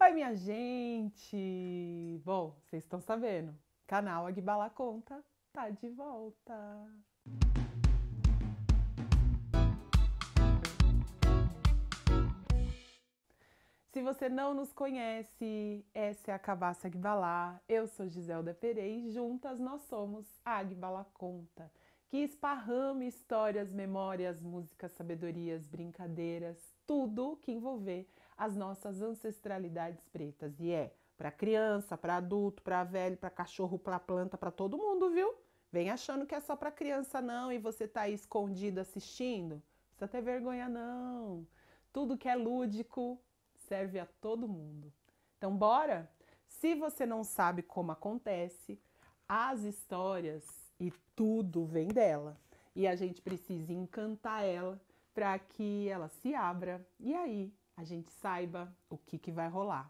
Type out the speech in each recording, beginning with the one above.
Oi, minha gente! Bom, vocês estão sabendo, canal Agbala Conta tá de volta. Se você não nos conhece, essa é a Cabaça Agbala. Eu sou Giselda Pereira e juntas nós somos a Agbala Conta, que esparrama histórias, memórias, músicas, sabedorias, brincadeiras, tudo que envolver as nossas ancestralidades pretas. E é para criança, para adulto, para velho, para cachorro, para planta, para todo mundo, viu? Vem achando que é só para criança não e você tá aí escondido assistindo. Não precisa ter vergonha não. Tudo que é lúdico serve a todo mundo. Então, bora? Se você não sabe como acontece, as histórias e tudo vem dela. E a gente precisa encantar ela para que ela se abra e aí a gente saiba o que vai rolar.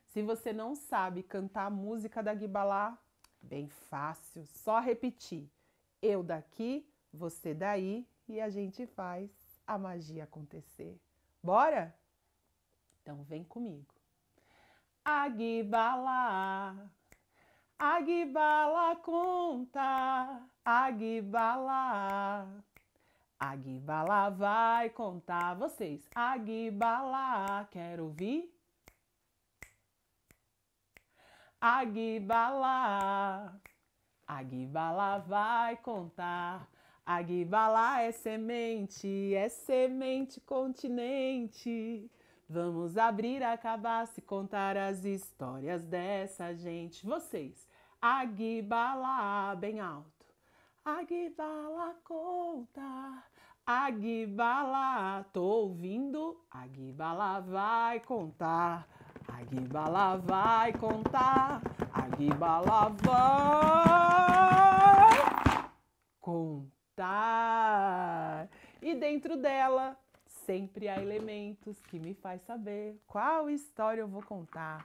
Se você não sabe cantar a música da Agbala, bem fácil, só repetir. Eu daqui, você daí e a gente faz a magia acontecer. Bora? Então vem comigo. Agbala, Agbala conta, Agbala. Agbala vai contar. Vocês, Agbala, quero ouvir? Agbala, Agbala vai contar. Agbala é semente continente. Vamos abrir a cabaça e contar as histórias dessa gente. Vocês, Agbala bem alto. Agbala conta, Agbala, tô ouvindo, Agbala vai contar, Agbala vai contar, Agbala vai contar. E dentro dela sempre há elementos que me faz saber qual história eu vou contar.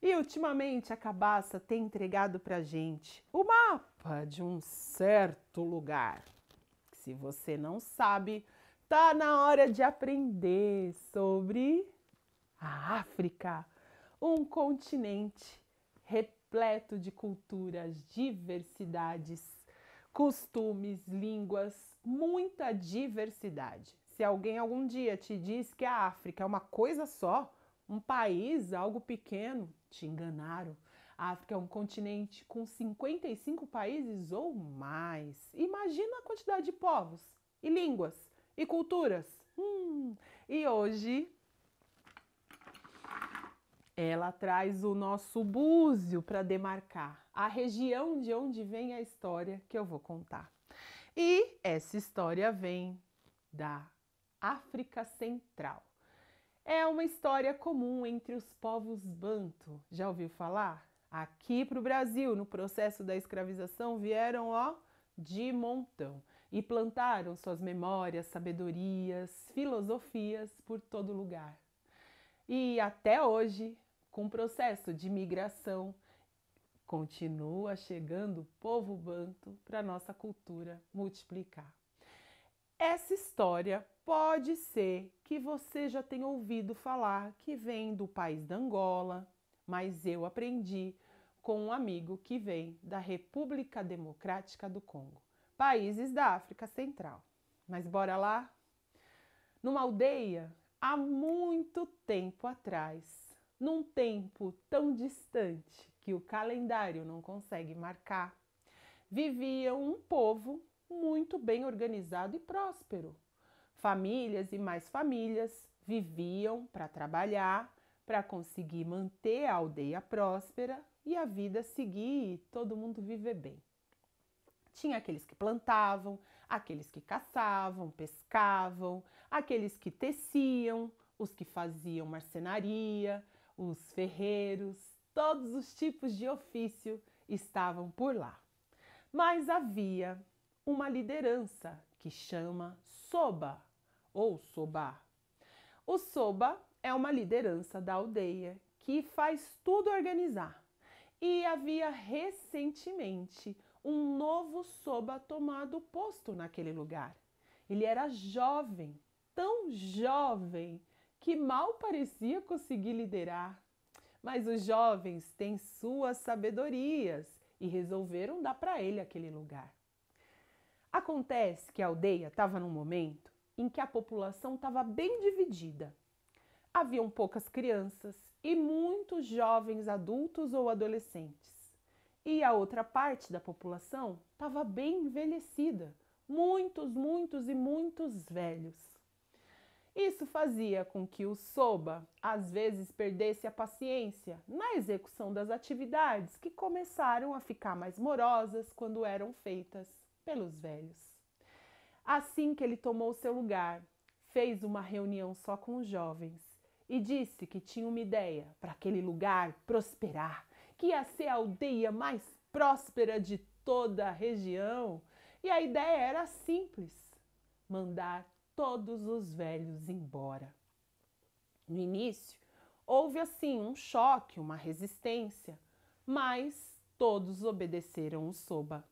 E ultimamente a Cabaça tem entregado pra gente o mapa de um certo lugar. Se você não sabe, tá na hora de aprender sobre a África, um continente repleto de culturas, diversidades, costumes, línguas, muita diversidade. Se alguém algum dia te diz que a África é uma coisa só, um país, algo pequeno, te enganaram. A África é um continente com 55 países ou mais. Imagina a quantidade de povos, e línguas, e culturas. E hoje ela traz o nosso búzio para demarcar a região de onde vem a história que eu vou contar. E essa história vem da África Central. É uma história comum entre os povos banto. Já ouviu falar? Aqui para o Brasil, no processo da escravização, vieram de montão e plantaram suas memórias, sabedorias, filosofias por todo lugar. E até hoje, com o processo de migração, continua chegando o povo banto para nossa cultura multiplicar. Essa história pode ser que você já tenha ouvido falar que vem do país da Angola, mas eu aprendi com um amigo que vem da República Democrática do Congo, países da África Central. Mas bora lá? Numa aldeia, há muito tempo atrás, num tempo tão distante que o calendário não consegue marcar, vivia um povo muito bem organizado e próspero. Famílias e mais famílias viviam para trabalhar, para conseguir manter a aldeia próspera e a vida seguir e todo mundo viver bem. Tinha aqueles que plantavam, aqueles que caçavam, pescavam, aqueles que teciam, os que faziam marcenaria, os ferreiros, todos os tipos de ofício estavam por lá. Mas havia uma liderança que chama Soba ou Sobá. O Soba é uma liderança da aldeia que faz tudo organizar. E havia recentemente um novo Soba tomado o posto naquele lugar. Ele era jovem, tão jovem, que mal parecia conseguir liderar. Mas os jovens têm suas sabedorias e resolveram dar para ele aquele lugar. Acontece que a aldeia estava num momento em que a população estava bem dividida. Haviam poucas crianças e muitos jovens adultos ou adolescentes. E a outra parte da população estava bem envelhecida, muitos velhos. Isso fazia com que o Soba às vezes perdesse a paciência na execução das atividades que começaram a ficar mais morosas quando eram feitas pelos velhos. Assim que ele tomou seu lugar, fez uma reunião só com os jovens e disse que tinha uma ideia para aquele lugar prosperar, que ia ser a aldeia mais próspera de toda a região. E a ideia era simples: mandar todos os velhos embora. No início, houve assim um choque, uma resistência, mas todos obedeceram o Soba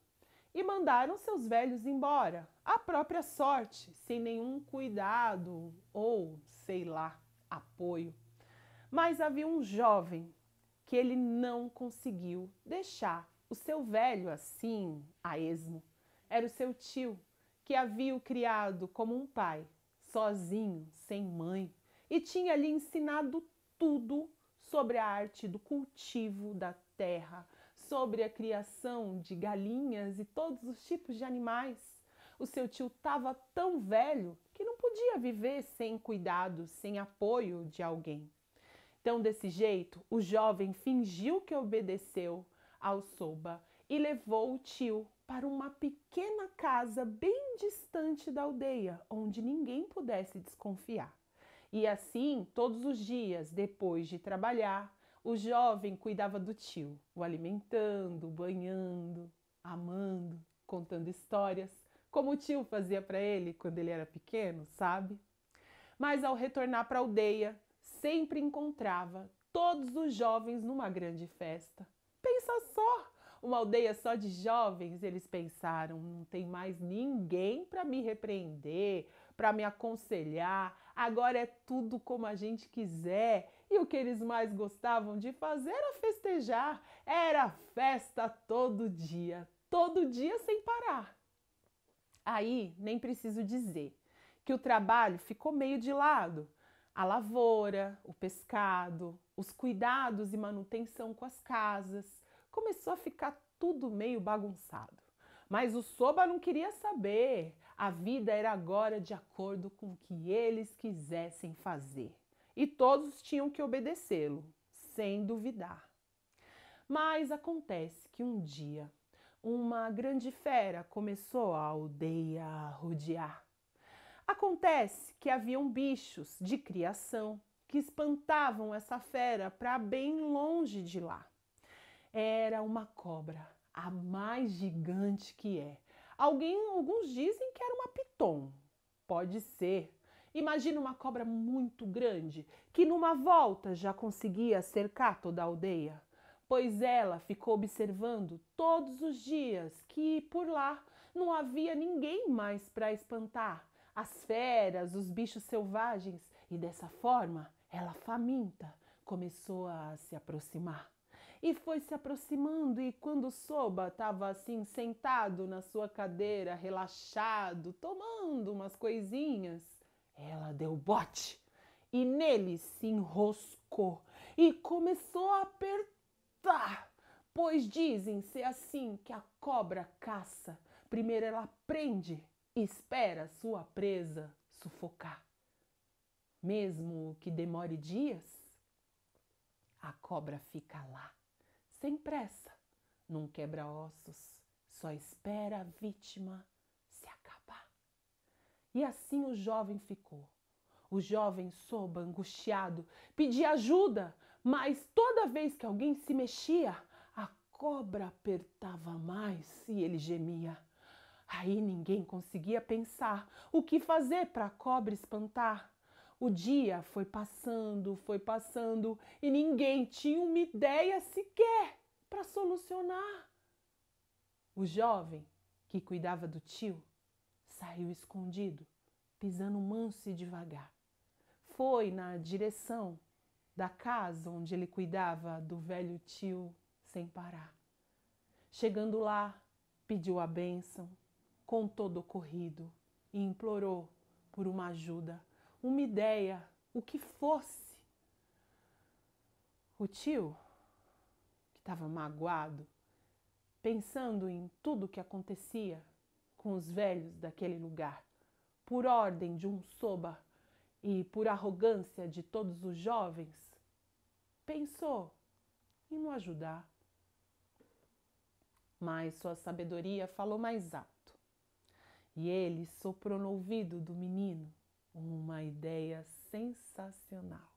e mandaram seus velhos embora, à própria sorte, sem nenhum cuidado ou, sei lá, apoio. Mas havia um jovem que ele não conseguiu deixar o seu velho assim, a esmo. Era o seu tio, que havia o criado como um pai, sozinho, sem mãe, e tinha lhe ensinado tudo sobre a arte do cultivo da terra, sobre a criação de galinhas e todos os tipos de animais. O seu tio estava tão velho que não podia viver sem cuidado, sem apoio de alguém. Então, desse jeito, o jovem fingiu que obedeceu ao Soba e levou o tio para uma pequena casa bem distante da aldeia, onde ninguém pudesse desconfiar. E assim, todos os dias, depois de trabalhar, o jovem cuidava do tio, o alimentando, banhando, amando, contando histórias, como o tio fazia para ele quando ele era pequeno, sabe? Mas ao retornar para a aldeia, sempre encontrava todos os jovens numa grande festa. Pensa só! Uma aldeia só de jovens, eles pensaram, não tem mais ninguém para me repreender, para me aconselhar, agora é tudo como a gente quiser. E o que eles mais gostavam de fazer era festejar, era festa todo dia sem parar. Aí, nem preciso dizer que o trabalho ficou meio de lado. A lavoura, o pescado, os cuidados e manutenção com as casas, começou a ficar tudo meio bagunçado. Mas o Soba não queria saber. A vida era agora de acordo com o que eles quisessem fazer. E todos tinham que obedecê-lo, sem duvidar. Mas acontece que um dia, uma grande fera começou a aldeia a rodear. Acontece que haviam bichos de criação que espantavam essa fera para bem longe de lá. Era uma cobra, a mais gigante que é. Alguns dizem que era uma piton. Pode ser. Imagina uma cobra muito grande que numa volta já conseguia cercar toda a aldeia. Pois ela ficou observando todos os dias que por lá não havia ninguém mais para espantar as feras, os bichos selvagens, e dessa forma ela, faminta, começou a se aproximar. E foi se aproximando, e quando o Soba estava assim sentado na sua cadeira, relaxado, tomando umas coisinhas, ela deu bote e nele se enroscou e começou a apertar, pois dizem ser assim que a cobra caça. Primeiro ela prende e espera sua presa sufocar. Mesmo que demore dias, a cobra fica lá, sem pressa, não quebra ossos, só espera a vítima se acabar. E assim o jovem ficou. O jovem Soba, angustiado, pedia ajuda, mas toda vez que alguém se mexia, a cobra apertava mais e ele gemia. Aí ninguém conseguia pensar o que fazer para a cobra espantar. O dia foi passando e ninguém tinha uma ideia sequer para solucionar. O jovem que cuidava do tio saiu escondido, pisando manso e devagar. Foi na direção da casa onde ele cuidava do velho tio sem parar. Chegando lá, pediu a bênção, contou do ocorrido e implorou por uma ajuda, uma ideia, o que fosse. O tio, que estava magoado, pensando em tudo o que acontecia com os velhos daquele lugar, por ordem de um soba e por arrogância de todos os jovens, pensou em não ajudar. Mas sua sabedoria falou mais alto, e ele soprou no ouvido do menino uma ideia sensacional.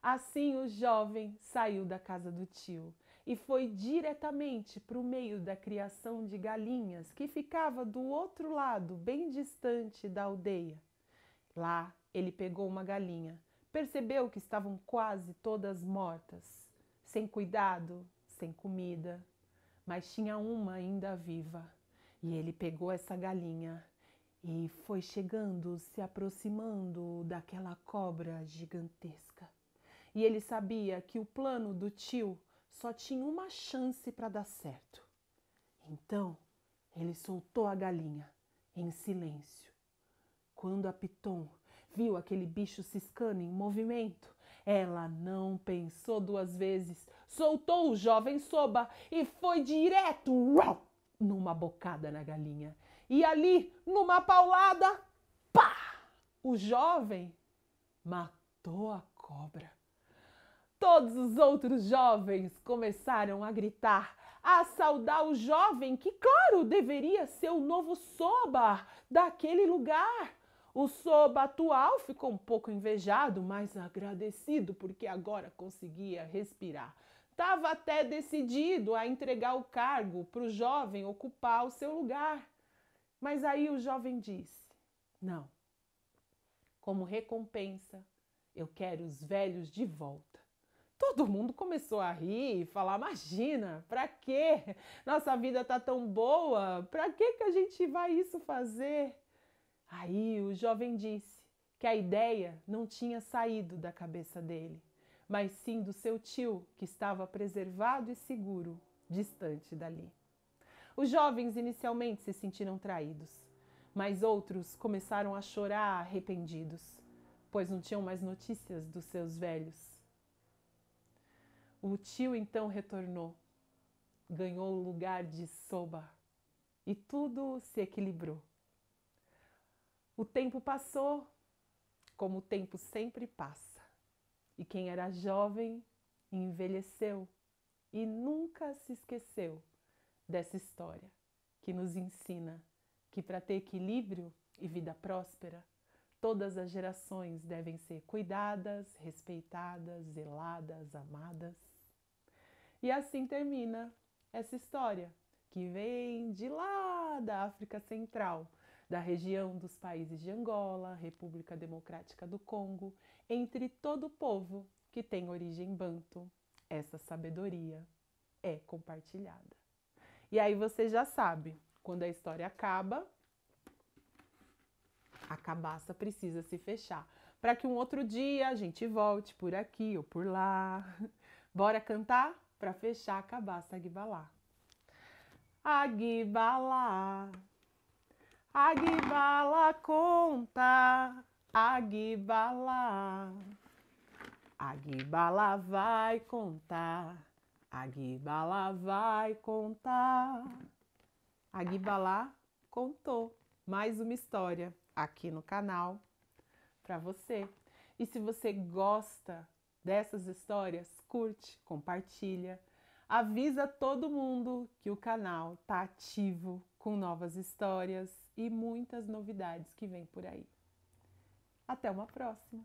Assim o jovem saiu da casa do tio e foi diretamente para o meio da criação de galinhas que ficava do outro lado, bem distante da aldeia. Lá ele pegou uma galinha, percebeu que estavam quase todas mortas, sem cuidado, sem comida, mas tinha uma ainda viva. E ele pegou essa galinha e foi chegando, se aproximando daquela cobra gigantesca. E ele sabia que o plano do tio só tinha uma chance para dar certo. Então, ele soltou a galinha em silêncio. Quando a Piton viu aquele bicho ciscando em movimento, ela não pensou duas vezes, soltou o jovem soba e foi direto numa bocada na galinha. E ali, numa paulada, pá! O jovem matou a cobra. Todos os outros jovens começaram a gritar, a saudar o jovem que, claro, deveria ser o novo soba daquele lugar. O soba atual ficou um pouco invejado, mas agradecido porque agora conseguia respirar. Estava até decidido a entregar o cargo para o jovem ocupar o seu lugar. Mas aí o jovem disse, não, como recompensa, eu quero os velhos de volta. Todo mundo começou a rir e falar, imagina, pra quê? Nossa vida tá tão boa, pra que a gente vai isso fazer? Aí o jovem disse que a ideia não tinha saído da cabeça dele, mas sim do seu tio, que estava preservado e seguro, distante dali. Os jovens inicialmente se sentiram traídos, mas outros começaram a chorar arrependidos, pois não tinham mais notícias dos seus velhos. O tio então retornou, ganhou o lugar de soba e tudo se equilibrou. O tempo passou, como o tempo sempre passa, e quem era jovem envelheceu e nunca se esqueceu dessa história que nos ensina que para ter equilíbrio e vida próspera, todas as gerações devem ser cuidadas, respeitadas, zeladas, amadas. E assim termina essa história que vem de lá da África Central, da região dos países de Angola, República Democrática do Congo, entre todo o povo que tem origem banto. Essa sabedoria é compartilhada. E aí você já sabe, quando a história acaba, a cabaça precisa se fechar, para que um outro dia a gente volte por aqui ou por lá. Bora cantar para fechar a cabaça Aguibalá. Aguibalá, Aguibalá conta, Aguibalá. Aguibalá vai contar, Aguibalá vai contar. Aguibalá contou mais uma história aqui no canal para você. E se você gosta dessas histórias, curte, compartilha, avisa todo mundo que o canal está ativo com novas histórias e muitas novidades que vem por aí. Até uma próxima!